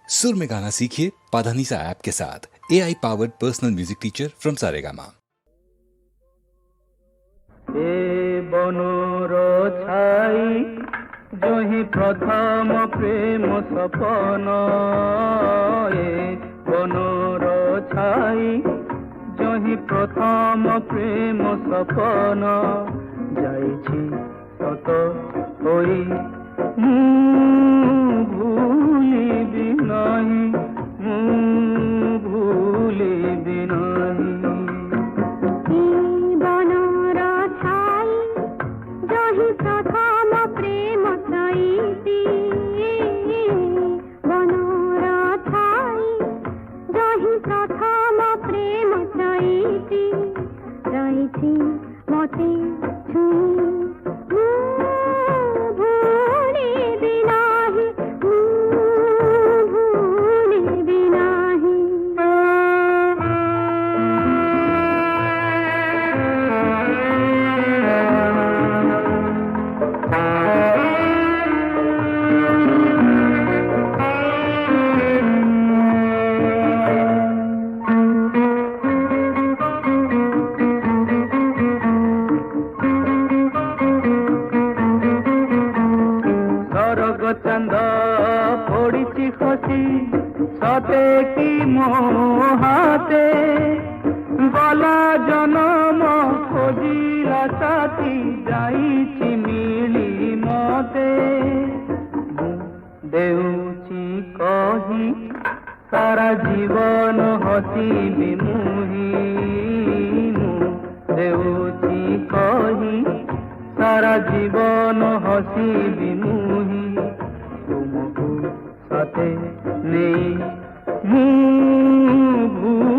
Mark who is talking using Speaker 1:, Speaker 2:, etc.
Speaker 1: सुर में गाना सीखिए पाधानीसा ऐप के साथ। AI powered personal music teacher from Saregama.
Speaker 2: ए बनर छाई जही प्रथम प्रेम सपन, ए बनर छाई जही प्रथम प्रेम सपन, जाइछि सत होई भूलिबि नाही, भूलिबि नाही। चंद पड़ी खसी सते कि मोहाते, गला जन्म खोजिला साथी जाइछि मिली मते। देउछि कही सारा जीवन हसिबि मुही, देउछि कही सारा जीवन हसिबि मुही। तुमको साथे नहीं भूल